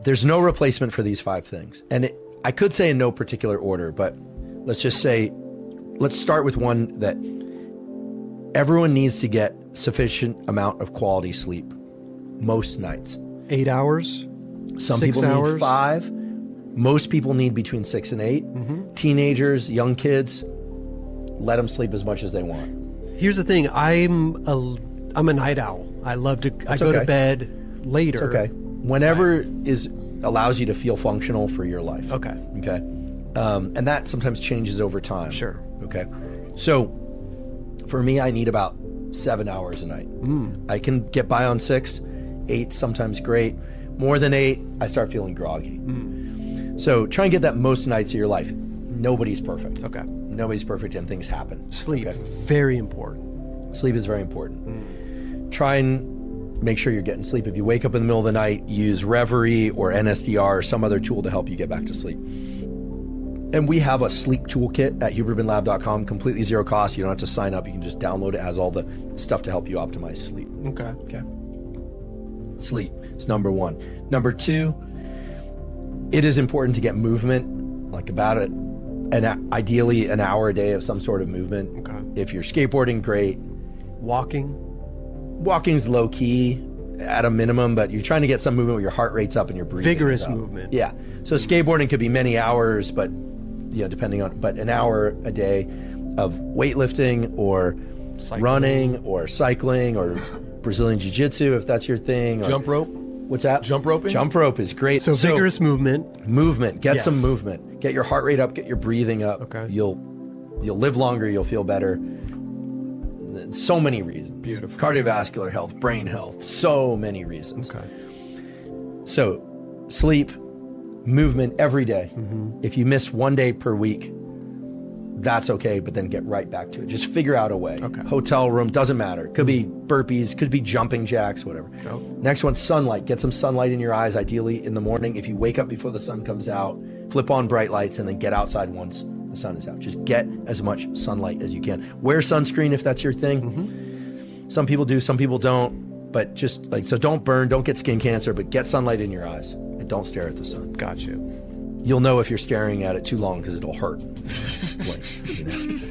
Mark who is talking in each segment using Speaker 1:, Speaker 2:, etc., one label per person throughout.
Speaker 1: There's no replacement for these 5 things. And I could say in no particular order, but let's just say, let's start with one that everyone needs to get sufficient amount of quality sleep most nights.
Speaker 2: 8 hours?
Speaker 1: Some
Speaker 2: 6
Speaker 1: people
Speaker 2: hours?
Speaker 1: need 5. Most people need between 6 and 8. Teenagers, young kids, let them sleep as much as they want.
Speaker 2: Here's the thing. I'm a night owl. I love to. I go to bed later.
Speaker 1: It's okay. Whenever allows you to feel functional for your life.
Speaker 2: Okay.
Speaker 1: Okay. And that sometimes changes over time.
Speaker 2: Sure.
Speaker 1: Okay. So for me, I need about 7 hours a night. I can get by on 6, 8, sometimes great. More than 8, I start feeling groggy. So try and get that most nights of your life. Nobody's perfect.
Speaker 2: Okay.
Speaker 1: Nobody's perfect, and things happen.
Speaker 2: Sleep,
Speaker 1: Okay?
Speaker 2: very important.
Speaker 1: Sleep is very important. Try and make sure you're getting sleep. If you wake up in the middle of the night, use Reverie or NSDR or some other tool to help you get back to sleep. And we have a sleep toolkit at hubermanlab.com, completely zero cost. You don't have to sign up. You can just download it. It has all the stuff to help you optimize sleep.
Speaker 2: Okay.
Speaker 1: Okay. Sleep is number 1. Number 2, it is important to get movement, like about it, and ideally an hour a day of some sort of movement.
Speaker 2: Okay.
Speaker 1: If you're skateboarding, great.
Speaker 2: Walking?
Speaker 1: Walking's low key at a minimum, but you're trying to get some movement where your heart rate's up and your breathing
Speaker 2: Vigorous
Speaker 1: is up.
Speaker 2: movement.
Speaker 1: Yeah. So skateboarding could be many hours, but depending on, but an hour a day of weightlifting or running or cycling or Brazilian Jiu-Jitsu, if that's your thing. Or,
Speaker 3: Jump rope?
Speaker 1: What's that?
Speaker 3: Jump roping?
Speaker 1: Jump rope is great.
Speaker 2: So vigorous movement.
Speaker 1: Movement. Get
Speaker 2: Yes.
Speaker 1: some movement. Get your heart rate up. Get your breathing up.
Speaker 2: Okay.
Speaker 1: You'll live longer. You'll feel better. So many reasons.
Speaker 2: Beautiful.
Speaker 1: Cardiovascular health, brain health. So many reasons.
Speaker 2: Okay.
Speaker 1: So sleep, movement every day. If you miss 1 day per week, that's okay, but then get right back to it. Just figure out a way.
Speaker 2: Okay.
Speaker 1: Hotel room, doesn't matter. Could be burpees, could be jumping jacks, whatever.
Speaker 2: Oh.
Speaker 1: Next one, sunlight. Get some sunlight in your eyes, ideally in the morning. If you wake up before the sun comes out, flip on bright lights and then get outside once the sun is out. Just get as much sunlight as you can. Wear sunscreen if that's your thing. Some people do, some people don't. But just so don't burn, don't get skin cancer, but get sunlight in your eyes and don't stare at the sun.
Speaker 2: Got you.
Speaker 1: You'll know if you're staring at it too long because it'll hurt.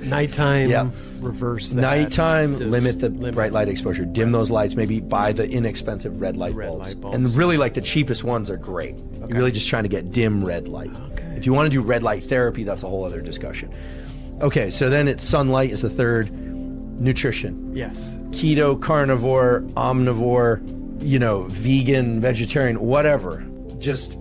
Speaker 2: Nighttime,
Speaker 1: Yeah.
Speaker 2: reverse that.
Speaker 1: Nighttime,
Speaker 2: Just
Speaker 1: limit the bright light exposure. Dim those lights. Maybe buy the inexpensive red light bulbs. And really, like the cheapest ones are great. You're really just trying to get dim red light.
Speaker 2: Okay.
Speaker 1: If you want to do red light therapy, that's a whole other discussion. Okay, so then it's sunlight is the third. Nutrition.
Speaker 2: Yes.
Speaker 1: Keto, carnivore, omnivore, vegan, vegetarian, whatever. Just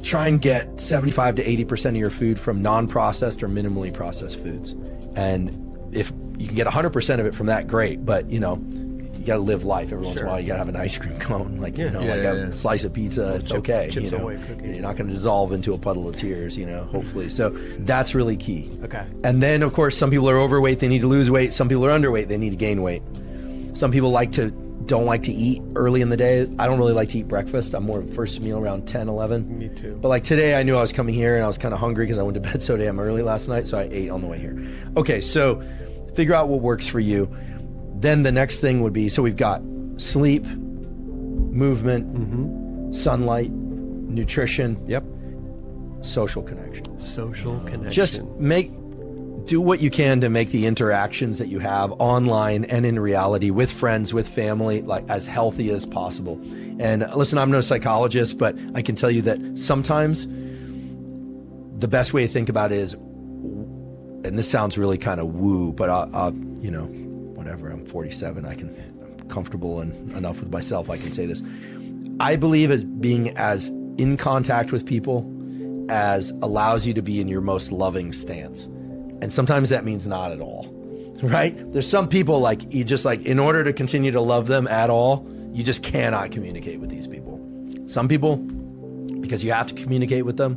Speaker 1: try and get 75 to 80% of your food from non-processed or minimally processed foods. And if you can get 100% of it from that, great. But, you got to live life every once in a while. You got to have an ice cream cone, a slice of pizza. It's okay.
Speaker 2: Chips Ahoy cookie.
Speaker 1: You're not going to dissolve into a puddle of tears, hopefully. So that's really key.
Speaker 2: Okay.
Speaker 1: And then, of course, some people are overweight. They need to lose weight. Some people are underweight. They need to gain weight. Some people don't like to eat early in the day. I don't really like to eat breakfast. I'm more of first meal around 10, 11.
Speaker 2: Me too.
Speaker 1: But like today, I knew I was coming here and I was kind of hungry because I went to bed so damn early last night. So I ate on the way here. Okay, so figure out what works for you. Then the next thing would be, so we've got sleep, movement, sunlight, nutrition.
Speaker 2: Yep.
Speaker 1: Social connection.
Speaker 2: Social connection.
Speaker 1: Just do what you can to make the interactions that you have online and in reality with friends, with family, like as healthy as possible. And listen, I'm no psychologist, but I can tell you that sometimes the best way to think about it is, and this sounds really kind of woo, but I'll whatever, I'm 47, I'm comfortable and enough with myself, I can say this. I believe as being as in contact with people as allows you to be in your most loving stance. And sometimes that means not at all, right? There's some people in order to continue to love them at all, you just cannot communicate with these people. Some people, because you have to communicate with them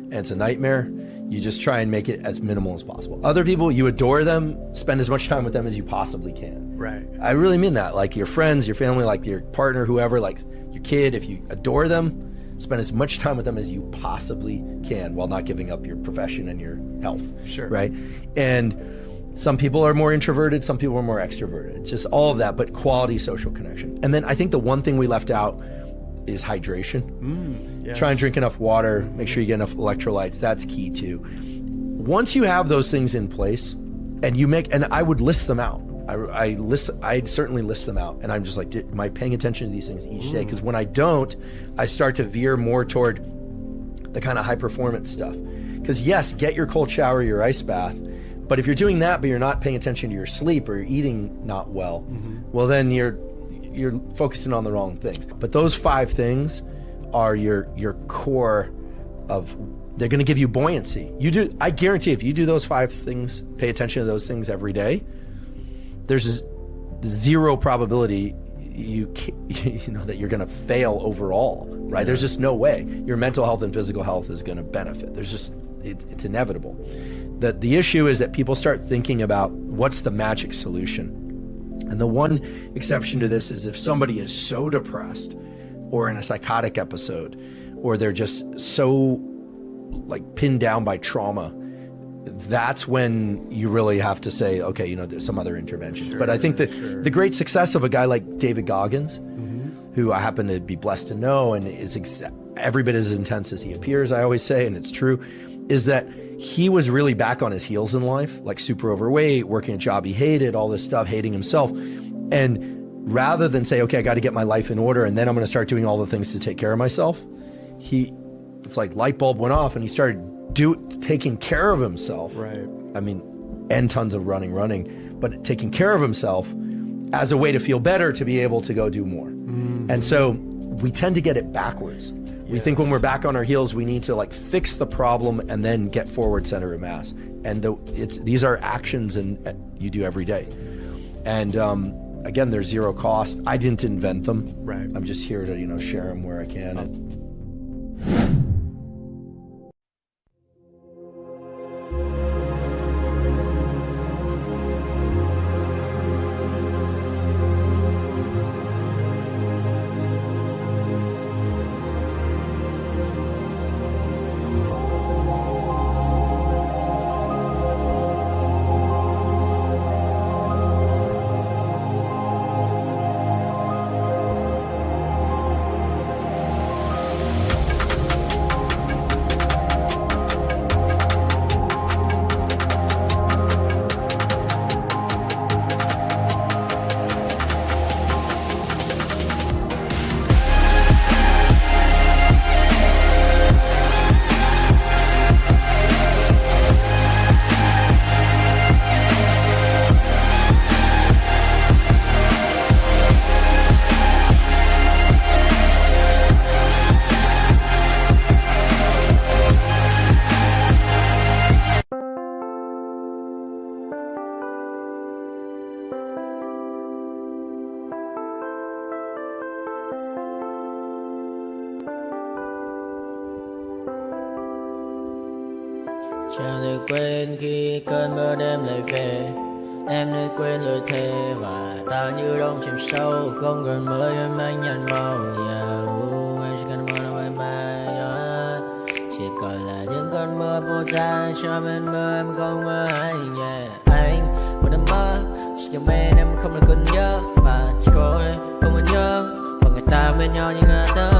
Speaker 1: and it's a nightmare, you just try and make it as minimal as possible. Other people, you adore them, spend as much time with them as you possibly can.
Speaker 2: Right.
Speaker 1: I really mean that. Like your friends, your family, like your partner, whoever, like your kid, if you adore them, spend as much time with them as you possibly can while not giving up your profession and your health.
Speaker 2: Sure.
Speaker 1: Right? And some people are more introverted, some people are more extroverted. It's just all of that, but quality social connection. And then I think the one thing we left out is hydration.
Speaker 2: Yes.
Speaker 1: Try and drink enough water, make sure you get enough electrolytes. That's key too. Once you have those things in place, and I would list them out. I'd certainly list them out, and I'm just like, am I paying attention to these things each day? Because when I don't, I start to veer more toward the kind of high performance stuff. Because yes, get your cold shower, your ice bath, but if you're doing that but you're not paying attention to your sleep or you're eating not well, well then you're focusing on the wrong things. But those 5 things are your core of, they're going to give you buoyancy. I guarantee if you do those 5 things, pay attention to those things every day, there's 0 probability that you're going to fail overall, right? Yeah. There's just no way. Your mental health and physical health is going to benefit. It's inevitable. The issue is that people start thinking about what's the magic solution. And the one exception to this is if somebody is so depressed or in a psychotic episode, or they're just so like pinned down by trauma, that's when you really have to say, okay, there's some other interventions. Sure, but I think that the great success of a guy like David Goggins, who I happen to be blessed to know and is every bit as intense as he appears, I always say, and it's true, is that he was really back on his heels in life, like super overweight, working a job he hated, all this stuff, hating himself. And rather than say, okay, I got to get my life in order and then I'm going to start doing all the things to take care of myself, it's like light bulb went off and he started taking care of himself.
Speaker 2: Right.
Speaker 1: I mean, and tons of running, but taking care of himself as a way to feel better, to be able to go do more. And so we tend to get it backwards. We think when we're back on our heels, we need to like fix the problem and then get forward center of mass. And these are actions and you do every day. And again, they're 0 cost. I didn't invent them.
Speaker 2: Right.
Speaker 1: I'm just here to share them where I can.
Speaker 3: Chẳng được quên khi cơn mưa đêm lại về. Em đã quên lời thề và ta như đông chìm sâu. Không còn mới em anh nhận màu. Em chỉ cần mơ đâu em bay. Chỉ còn là những cơn mưa vô giá. Cho bên mơ em không mơ anh. Anh một đêm mơ chỉ cần bên em không được cần nhớ. Và chỉ có em không muốn nhớ. Và người ta bên nhau như ngã tớ.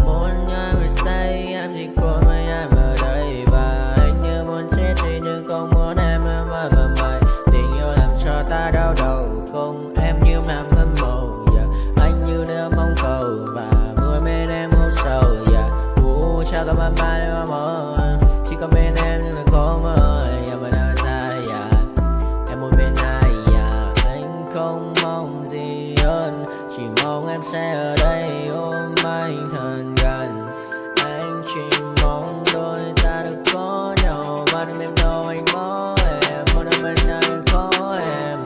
Speaker 3: Muốn nhớ về say em chỉ có mấy em ở đây. Và anh như muốn chết đi nhưng không muốn em mơ mơ mày. Tình yêu làm cho ta đau đầu. Không em như nằm hâm mộ. Anh như đeo mong cầu. Và mưa bên em ngủ sầu. Chắc có mắt mai em mơ. Chỉ có bên em nhưng là khó mơ. Mà đã ra em muốn bên ai. Anh không mong gì hơn. Chỉ mong em sẽ ở đây ôm anh thật gần. Anh chỉ mong đôi ta được có nhau. Mà đừng em đâu anh có em. Một đêm bên anh có em.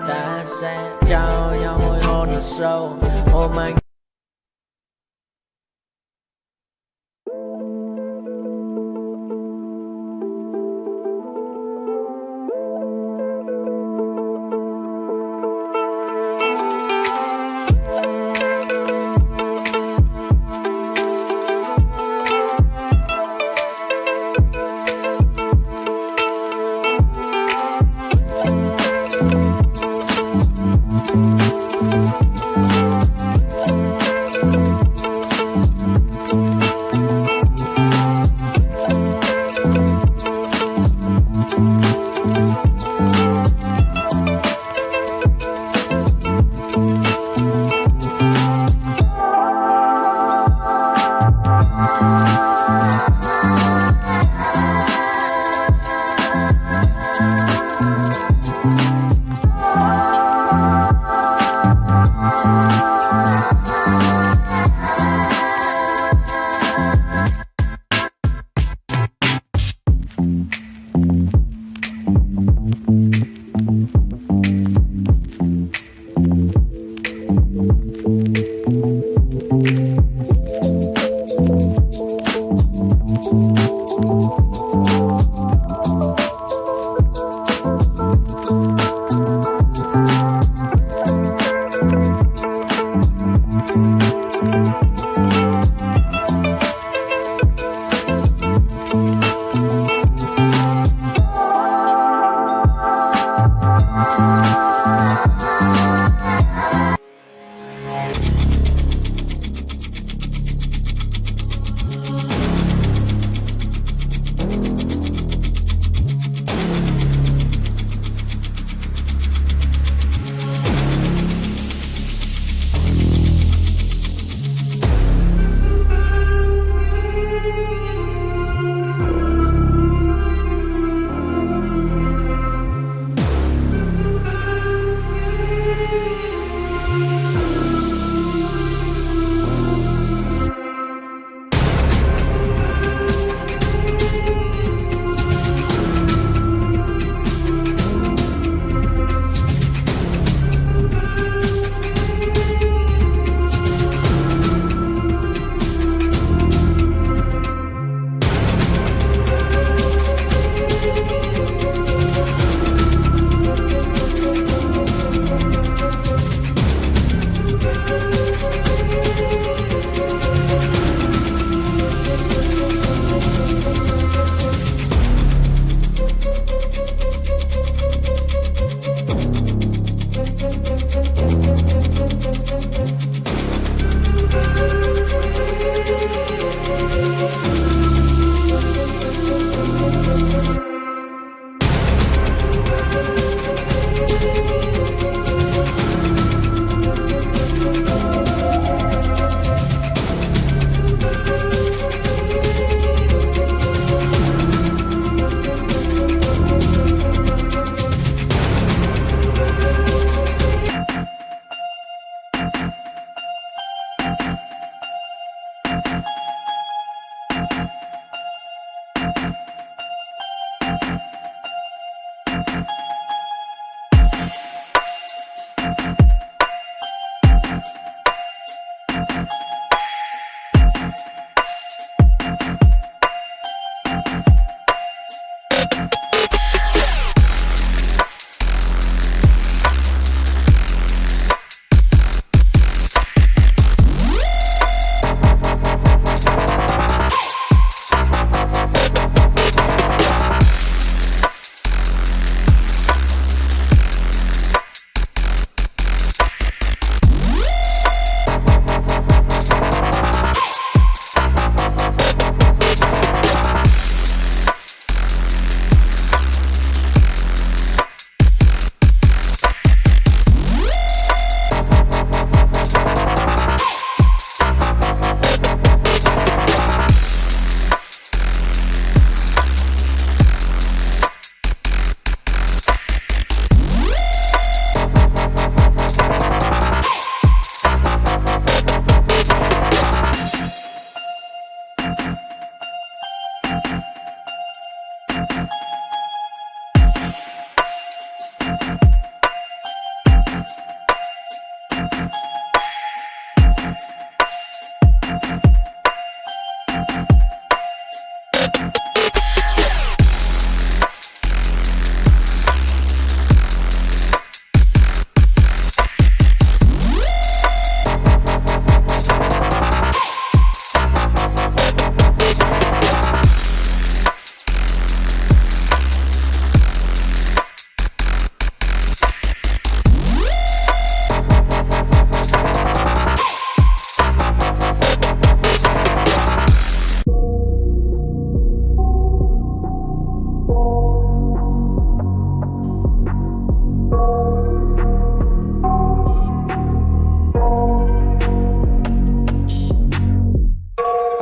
Speaker 3: Ta sẽ trao nhau môi hôn thật sâu. Ôm anh.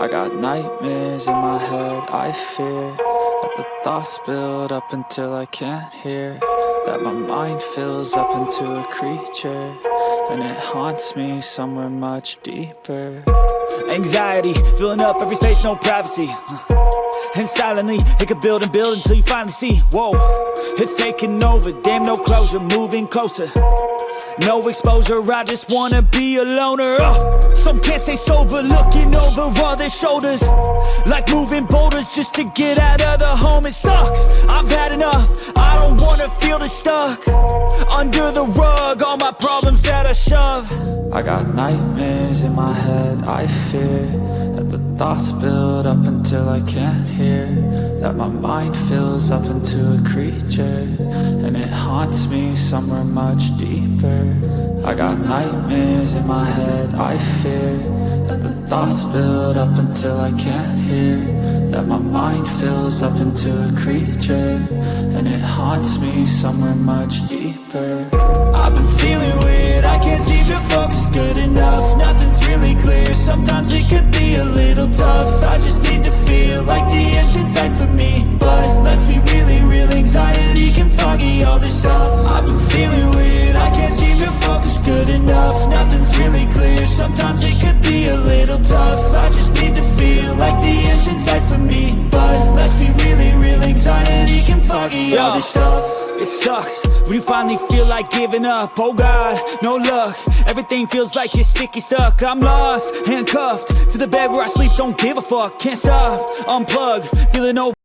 Speaker 4: I got nightmares in my head, I fear that the thoughts build up until I can't hear, that my mind fills up into a creature, and it haunts me somewhere much deeper.
Speaker 5: Anxiety, filling up every space, no privacy. And silently, it could build and build until you finally see, whoa, it's taking over, damn no closure, moving closer. No exposure, I just wanna be a loner. Some can't stay sober, looking over all their shoulders, like moving boulders just to get out of the home. It sucks, I've had enough, I don't wanna feel the stuck under the rug, all my problems that I shove.
Speaker 4: I got nightmares in my head, I fear that the thoughts build up until I can't hear, that my mind fills up into a creature, and it haunts me somewhere much deeper. I got nightmares in my head, I fear that the thoughts build up until I can't hear, that my mind fills up into a creature, and it haunts me somewhere much deeper.
Speaker 5: I've been feeling weird, I can't seem to focus good enough. Nothing's really clear, sometimes it could be a little tough. I just need to feel like the end's in sight for me, but let's be really real, anxiety can foggy all this stuff. I've been feeling weird, I can't seem to focus good enough. Nothing's really clear, sometimes it could be a little tough. I just need to feel like the end's in sight for me, but let's be really real, anxiety can foggy all this stuff. It sucks when you finally feel like giving up. Oh God, no luck, everything feels like you're sticky stuck. I'm lost, handcuffed to the bed where I sleep, don't give a fuck. Can't stop, unplug, feeling over